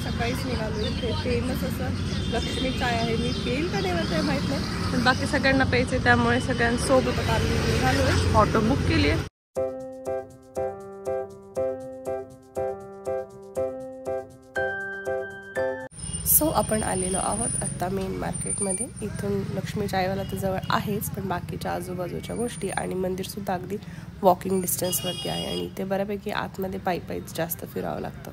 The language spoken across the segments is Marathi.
सकाळीच निघालो. ते फेमस असं लक्ष्मी चाय आहे. मी पेल का नाही ते माहीत नाही, पण बाकी सगळ्यांना प्यायचे त्यामुळे सगळ्यांसोबत आम्ही निघालो. ऑटो बुक केली आहे. सो आपण आलेलो आहोत आत्ता मेन मार्केटमध्ये. इथून लक्ष्मी चायवाला तर जवळ आहेच, पण बाकीच्या आजूबाजूच्या गोष्टी आणि मंदिरसुद्धा अगदी वॉकिंग डिस्टन्सवरती आहे. आणि इथे बऱ्यापैकी आतमध्ये पायीच जास्त फिरावं लागतं.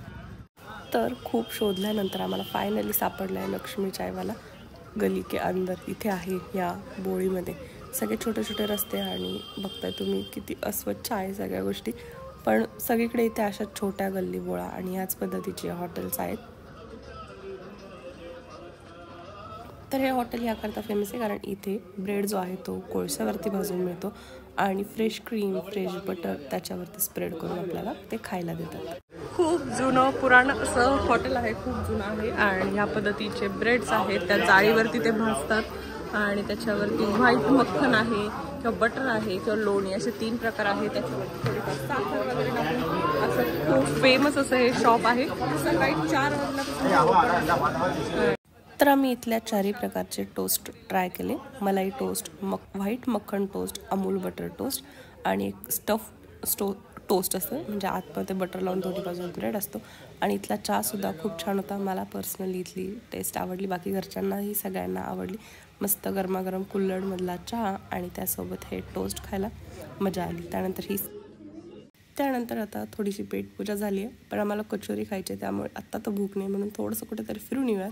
तर खूप शोधल्यानंतर आम्हाला फायनली सापडला आहे लक्ष्मी चायवाला. गली के अंदर इथे आहे या बोळीमध्ये. सगळे छोटे छोटे रस्ते आणि बघताय तुम्ही किती अस्वच्छ आहे सगळ्या गोष्टी, पण सगळीकडे इथे अशा छोट्या गल्ली बोळा आणि ह्याच पद्धतीचे हॉटेल्स आहेत. तर हे हॉटेल याकरता फेमस आहे कारण इथे ब्रेड जो आहे तो कोळशावरती भाजून मिळतो आणि फ्रेश क्रीम, फ्रेश बटर त्याच्यावरती स्प्रेड करून आपल्याला ते खायला देतात. खूप जुनं पुराणं असं हॉटेल आहे, खूप जुनं आहे. आणि ह्या पद्धतीचे ब्रेड्स आहेत, त्या जाळीवरती ते भाजतात आणि त्याच्यावरती व्हाईट मक्खन आहे किंवा बटर आहे किंवा लोणी असे 3 प्रकार आहेत. त्याच्यावरती थोडीफार साखर वगैरे टाकून असं खूप फेमस असं हे शॉप आहे. सकाळी 4 वाजल्यापासून. तर आम्ही इथल्या 4 प्रकारचे टोस्ट ट्राय केले. मलाई टोस्ट, व्हाईट मक्खन टोस्ट, अमूल बटर टोस्ट आणि एक टोस्ट असतं, म्हणजे आतमध्ये बटर लावून दोन्ही बाजून ब्रेड असतो. आणि इथला चहासुद्धा खूप छान होता. मला पर्सनली इथली टेस्ट आवडली, बाकी घरच्यांनाही सगळ्यांना आवडली. मस्त गरमागरम कुल्हडमधला चहा आणि त्यासोबत हे टोस्ट खायला मजा आली. त्यानंतर आता थोडीशी पेटपूजा झाली आहे, पण आम्हाला कचोरी खायची, त्यामुळे आत्ता तर भूक नाही, म्हणून थोडंसं कुठेतरी फिरून येऊया.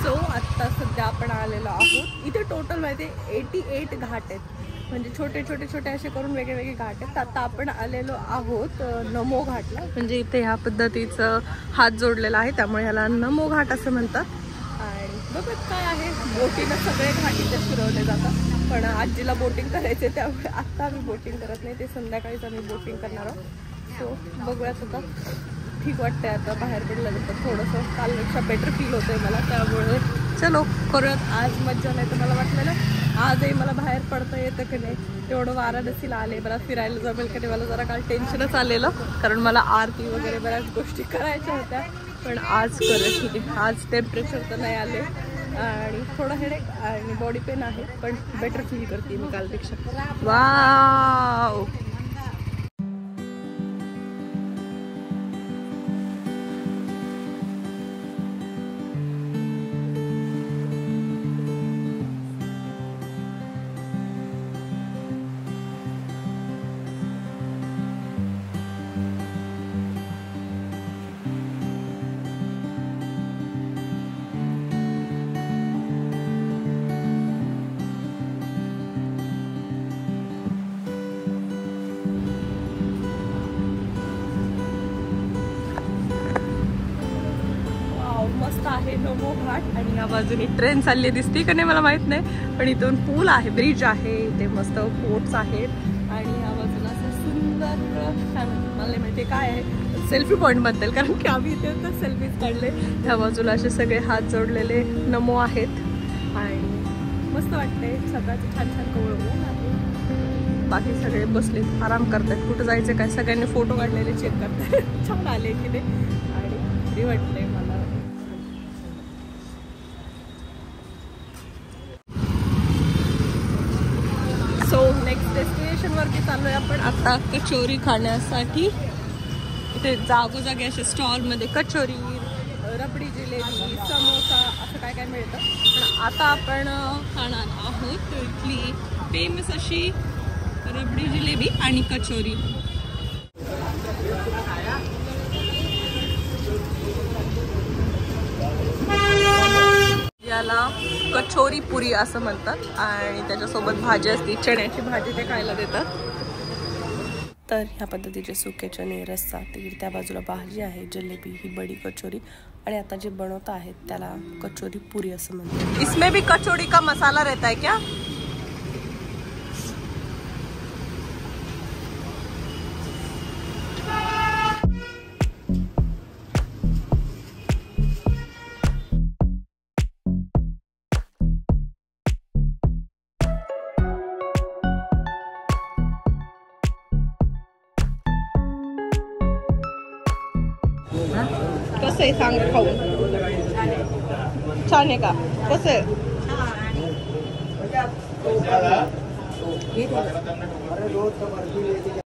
सो आत्ता सध्या आपण आलेलो आहोत. इथे टोटल माहिती 88 घाट आहेत, म्हणजे छोटे असे करून वेगळे घाट आहेत. आता आपण आलेलो आहोत नमो घाटला, म्हणजे इथे ह्या पद्धतीचं हात जोडलेला आहे, त्यामुळे ह्याला नमो घाट असं म्हणतात. आणि बघत काय आहे, बोटीनं सगळे घाट इथे फिरवले जातात. पण आजीला बोटिंग करायचे, त्यामुळे आत्ता आम्ही बोटिंग करत नाही, ते संध्याकाळीच आम्ही बोटिंग करणार आहोत. सो बघूयात आता. ठीक वाटतंय आता बाहेर पडल्यानंतर, थोडंसं कालपेक्षा बेटर फील होतंय मला, त्यामुळे चलो करूयात आज मज्जा. नाही तर मला वाटलं ना आजही मला बाहेर पडता येतं की नाही, तेवढं वाराणसीला आले, मला फिरायला जमेल की नाही, मला जरा काल टेन्शनच आलेलं, कारण मला आरती वगैरे बऱ्याच गोष्टी करायच्या होत्या. पण आज करूया, ठीक आहे. आज टेम्परेचर तर नाही आले आणि थोडं हेडेक आणि बॉडी पेन आहे, पण बेटर फील करते मी कालपेक्षा. वाव. मस्त आहे नमो घाट. आणि या बाजूने ट्रेन चालली दिसते का नाही मला माहित नाही, पण इथून पूल आहे, ब्रिज आहे, इथे मस्त बोट्स आहेत. आणि या बाजूला असं सुंदर काय म्हणतात मला माहिती काय आहे, सेल्फी पॉईंट बद्दल, कारण की आम्ही इथे तर सेल्फीज काढले. ह्या बाजूला असे सगळे हात जोडलेले नमो आहेत आणि मस्त वाटतंय. सकाळचं छान कवळ आहे, बाकी सगळे बसले आराम करतात. कुठं जायचं काय, सगळ्यांनी फोटो काढलेले चेक करतात. छान आले की नाही आणि फ्री वाटलंय मला. सो नेक्स्ट डेस्टिनेशनवरती चाललो आहे आपण आता कचोरी खाण्यासाठी. इथे जागोजागी असे स्टॉलमध्ये कचोरी, रबडी जिलेबी, समोसा असं काय मिळतं. पण आता आपण खाणार आहोत इथली फेमस अशी रबडी जिलेबी आणि कचोरी. याला कचोरी पुरी असं म्हणतात आणि त्याच्यासोबत भाजी असते, चण्याची भाजी ते खायला देतात. तर ह्या पद्धतीचे सुके चणे, रस्सा, तीळ, त्या बाजूला भाजी आहे, जलेबी, ही बडी कचोरी आणि आता जे बनवत आहेत त्याला कचोरी पुरी असं म्हणतात. इसमें भी कचोरी का मसाला रहता है क्या? कसं आहे सांग खाऊन. छान आहे का? कसं आहे?